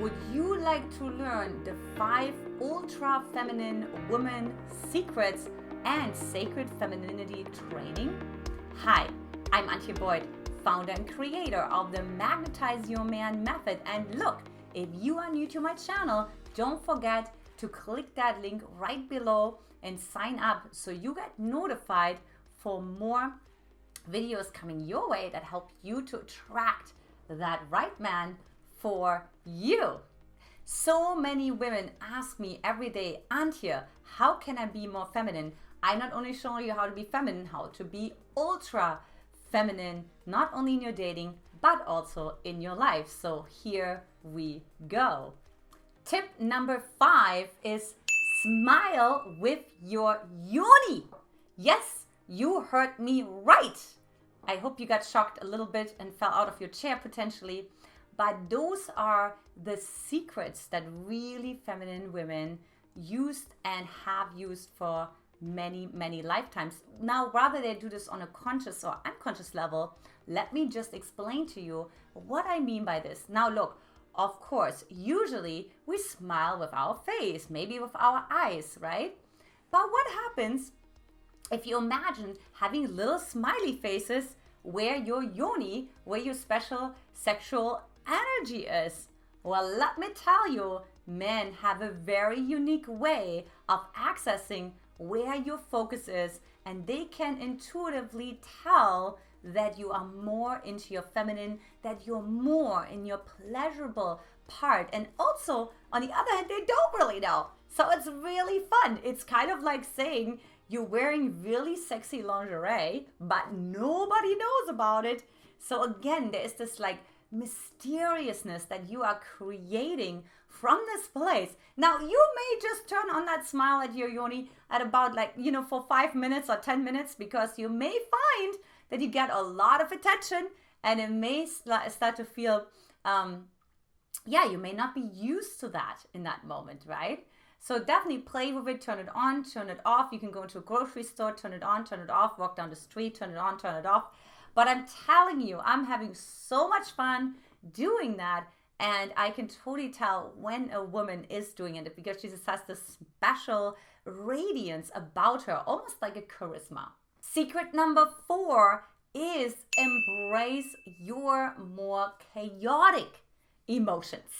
Would you like to learn the 5 ultra feminine woman secrets and sacred femininity training? Hi, I'm Antia, founder and creator of the Magnetize Your Man Method. And look, if you are new to my channel, don't forget to click that link right below and sign up so you get notified for more videos coming your way that help you to attract that right man for you. So many women ask me every day, Antia, how can I be more feminine? I not only show you how to be feminine, how to be ultra feminine, not only in your dating, but also in your life. So here we go. Tip number 5 is smile with your Yoni. Yes, you heard me right. I hope you got shocked a little bit and fell out of your chair potentially. But those are the secrets that really feminine women used and have used for many, many lifetimes. Now, rather they do this on a conscious or unconscious level, let me just explain to you what I mean by this. Now, look, of course, usually we smile with our face, maybe with our eyes, right? But what happens if you imagine having little smiley faces where your yoni, where your special sexual energy is? Well, let me tell you, men have a very unique way of accessing where your focus is, and they can intuitively tell that you are more into your feminine, that you're more in your pleasurable part. And also, on the other hand, they don't really know. So it's really fun. It's kind of like saying you're wearing really sexy lingerie, but nobody knows about it. So again, there is this like mysteriousness that you are creating from this place. Now, you may just turn on that smile at your yoni at about for 5 minutes or 10 minutes, because you may find that you get a lot of attention and it may start to feel, you may not be used to that in that moment, right? So definitely play with it, turn it on, turn it off. You can go into a grocery store, turn it on, turn it off, walk down the street, turn it on, turn it off. But I'm telling you, I'm having so much fun doing that. And I can totally tell when a woman is doing it, because she just has this special radiance about her, almost like a charisma. Secret number 4 is embrace your more chaotic emotions.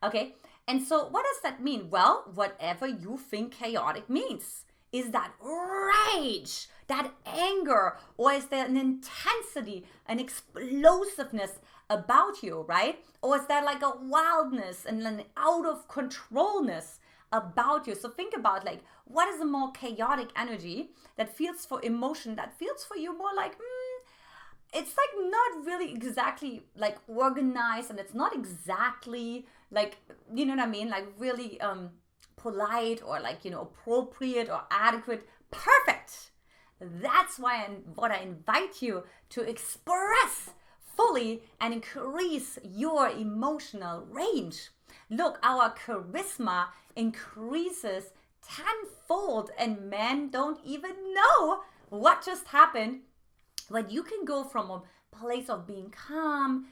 Okay? And so what does that mean? Well, whatever you think chaotic means. Is that rage, that anger, or is there an intensity, an explosiveness about you, right? Or is there like a wildness and an out of controlness about you? So think about what is a more chaotic energy that feels for emotion, that feels for you more like, it's like not really exactly like organized, and it's not exactly like, you know what I mean? Like really polite or appropriate or adequate. Perfect. That's what I invite you to express fully and increase your emotional range. Look, our charisma increases tenfold, and men don't even know what just happened when you can go from a place of being calm,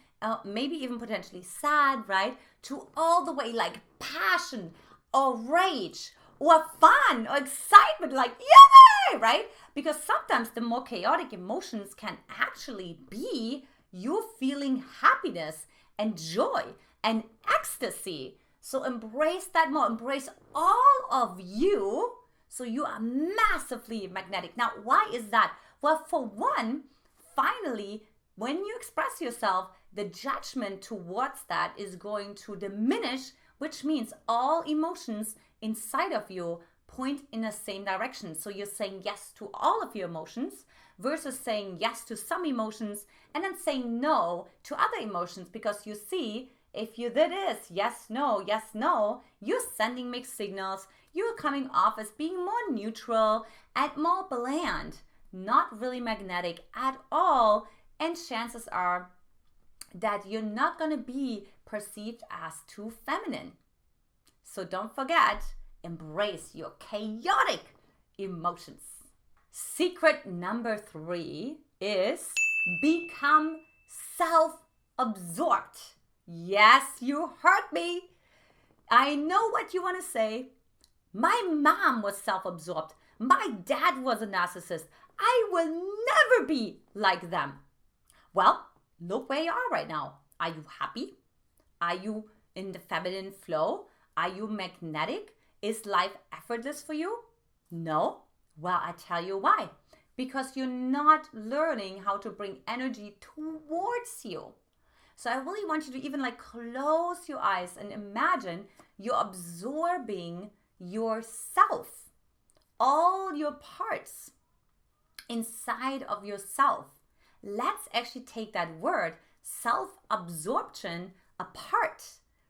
maybe even potentially sad, right, to all the way like passion or rage or fun or excitement, like yay, right? Because sometimes the more chaotic emotions can actually be you feeling happiness and joy and ecstasy. So embrace that more. Embrace all of you so you are massively magnetic. Now, why is that? Well, for one, finally, when you express yourself, the judgment towards that is going to diminish, which means all emotions inside of you point in the same direction. So you're saying yes to all of your emotions versus saying yes to some emotions and then saying no to other emotions, because you see, if you did this, yes, no, you're sending mixed signals. You're coming off as being more neutral and more bland, not really magnetic at all. And chances are that you're not going to be perceived as too feminine. So don't forget, embrace your chaotic emotions. Secret number 3 is become self-absorbed. Yes, you heard me. I know what you want to say. My mom was self-absorbed. My dad was a narcissist. I will never be like them. Well, look where you are right now. Are you happy? Are you in the feminine flow? Are you magnetic? Is life effortless for you? No? Well, I tell you why. Because you're not learning how to bring energy towards you. So I really want you to even close your eyes and imagine you're absorbing yourself, all your parts inside of yourself. Let's actually take that word self-absorption apart,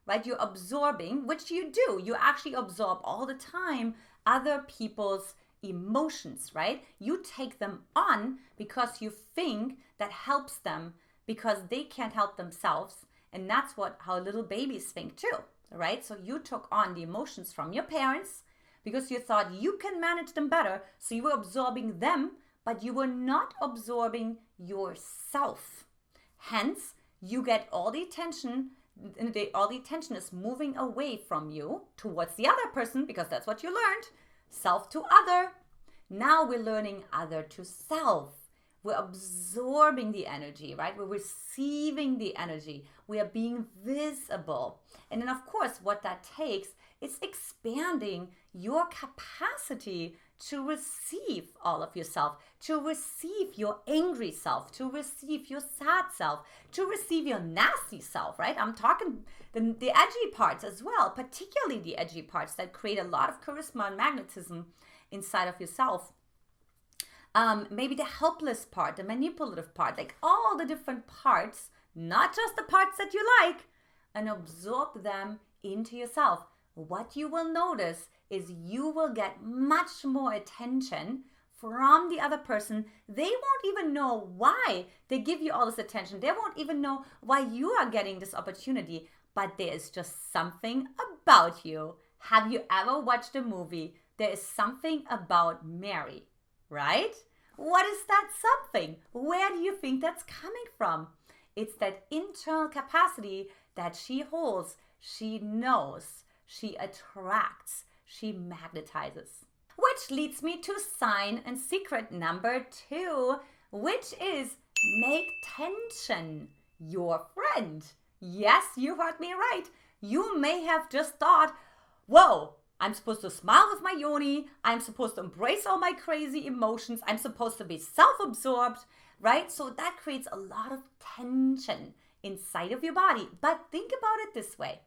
right? You're absorbing, which you do. You actually absorb all the time other people's emotions, right? You take them on because you think that helps them because they can't help themselves. And that's how little babies think too, right? So you took on the emotions from your parents because you thought you can manage them better. So you were absorbing them, but you were not absorbing yourself. Hence, you get all the attention, and all the attention is moving away from you towards the other person because that's what you learned. Self to other. Now we're learning other to self. We're absorbing the energy, right? We're receiving the energy. We are being visible. And then, of course, what that takes is expanding your capacity to receive all of yourself, to receive your angry self, to receive your sad self, to receive your nasty self, right? I'm talking the edgy parts as well, particularly the edgy parts that create a lot of charisma and magnetism inside of yourself. Maybe the helpless part, the manipulative part, all the different parts, not just the parts that you like, and absorb them into yourself. What you will notice is you will get much more attention from the other person. They won't even know why they give you all this attention. They won't even know why you are getting this opportunity, but there is just something about you. Have you ever watched a movie? There is something about Mary, right? What is that something? Where do you think that's coming from? It's that internal capacity that she holds. She knows, she attracts, she magnetizes. Which leads me to sign and secret number 2, which is make tension your friend. Yes, you heard me right. You may have just thought, whoa, I'm supposed to smile with my Yoni. I'm supposed to embrace all my crazy emotions. I'm supposed to be self-absorbed, right? So that creates a lot of tension inside of your body. But think about it this way.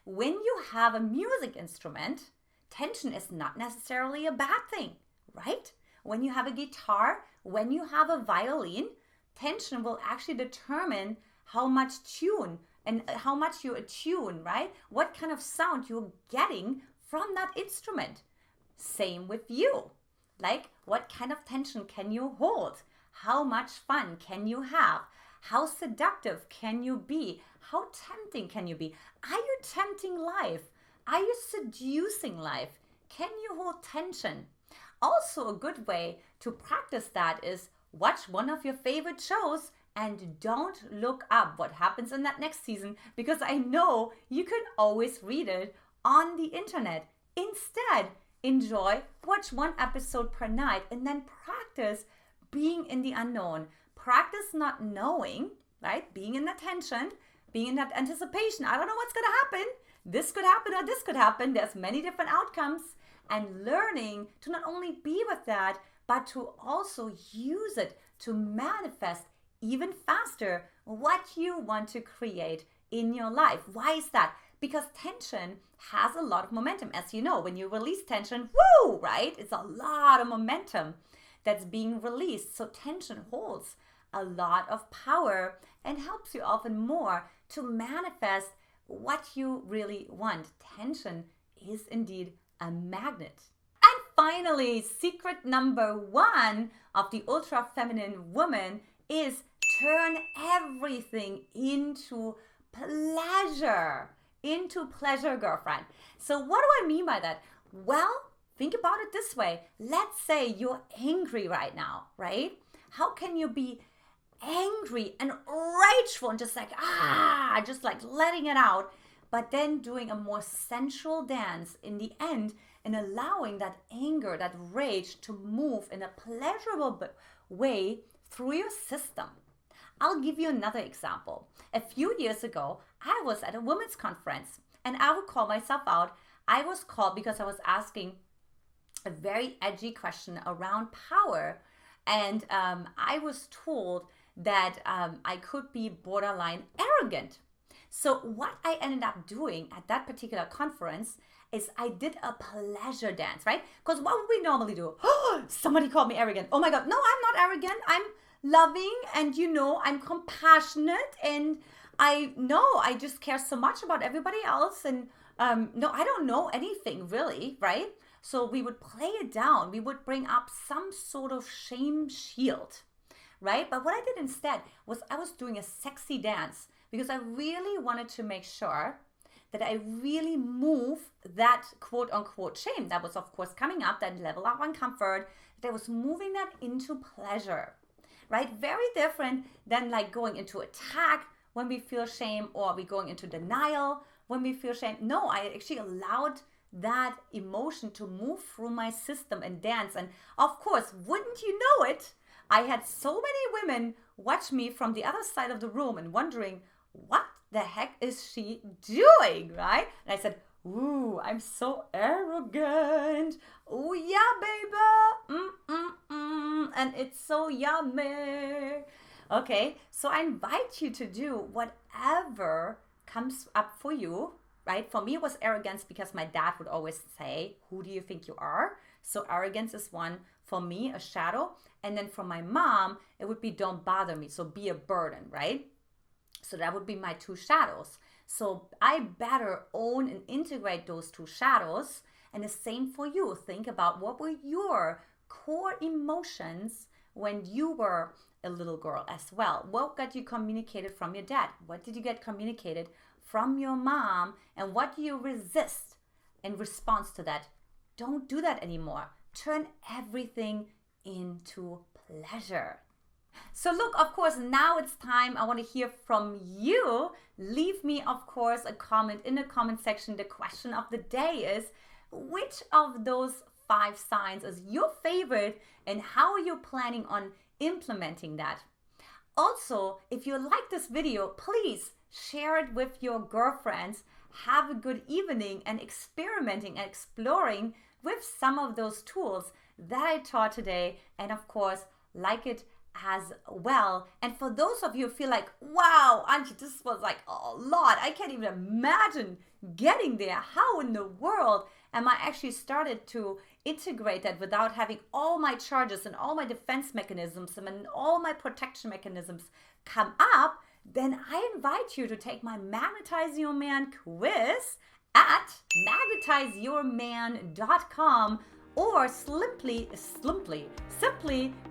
When you have a music instrument, tension is not necessarily a bad thing, right? When you have a guitar, when you have a violin, tension will actually determine how much tune and how much you attune, right? What kind of sound you're getting from that instrument. Same with you. What kind of tension can you hold? How much fun can you have? How seductive can you be? How tempting can you be? Are you tempting life? Are you seducing life? Can you hold tension? Also, a good way to practice that is watch one of your favorite shows and don't look up what happens in that next season because I know you can always read it on the internet. Instead, watch one episode per night and then practice being in the unknown. Practice not knowing, right? Being in that tension, being in that anticipation. I don't know what's going to happen. This could happen or this could happen. There's many different outcomes. And learning to not only be with that, but to also use it to manifest even faster what you want to create in your life. Why is that? Because tension has a lot of momentum. As you know, when you release tension, woo, right? It's a lot of momentum that's being released. So tension holds a lot of power and helps you often more to manifest what you really want. Tension is indeed a magnet. And finally, secret number 1 of the ultra feminine woman is turn everything into pleasure. Into pleasure, girlfriend. So what do I mean by that? Well, think about it this way. Let's say you're angry right now, right? How can you be angry and rageful and just letting it out? but then doing a more sensual dance in the end and allowing that anger, that rage to move in a pleasurable way through your system. I'll give you another example. A few years ago, I was at a women's conference and I would call myself out. I was called because I was asking a very edgy question around power. And I was told that I could be borderline arrogant. So what I ended up doing at that particular conference is I did a pleasure dance, right? Because what would we normally do? Oh, somebody called me arrogant. Oh my God, no, I'm not arrogant. I'm loving and I'm compassionate and I just care so much about everybody else. And no, I don't know anything really, right? So we would play it down. We would bring up some sort of shame shield, right? But what I did instead was I was doing a sexy dance because I really wanted to make sure that I really move that quote unquote shame that was of course coming up, that level of uncomfort, that I was moving that into pleasure, right? Very different than like going into attack when we feel shame or we going into denial when we feel shame. No, I actually allowed that emotion to move through my system and dance. And of course, wouldn't you know it, I had so many women watch me from the other side of the room and wondering, what the heck is she doing, right? And I said, ooh, I'm so arrogant. Oh yeah, baby. And it's so yummy. Okay, so I invite you to do whatever comes up for you, right? For me, it was arrogance because my dad would always say, who do you think you are? So arrogance is one. For me, a shadow. And then for my mom, it would be don't bother me. So be a burden, right? So that would be my two shadows. So I better own and integrate those two shadows. And the same for you. Think about what were your core emotions when you were a little girl as well. What got you communicated from your dad? What did you get communicated from your mom? And what do you resist in response to that? Don't do that anymore. Turn everything into pleasure. So look, of course, now it's time. I want to hear from you. Leave me, of course, a comment in the comment section. The question of the day is, which of those 5 signs is your favorite and how are you planning on implementing that? Also, if you like this video, please share it with your girlfriends. Have a good evening and experimenting and exploring with some of those tools that I taught today. And of course, like it as well. And for those of you who feel like, wow, Antia, this was like a lot. I can't even imagine getting there. How in the world am I actually started to integrate that without having all my charges and all my defense mechanisms and all my protection mechanisms come up? Then I invite you to take my Magnetize Your Man quiz at magnetizeyourman.com, or simply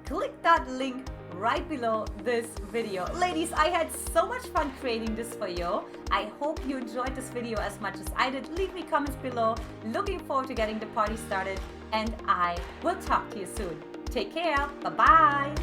click that link right below this video. Ladies, I had so much fun creating this for you. I hope you enjoyed this video as much as I did. Leave me comments below. Looking forward to getting the party started, and I will talk to you soon. Take care. Bye-bye.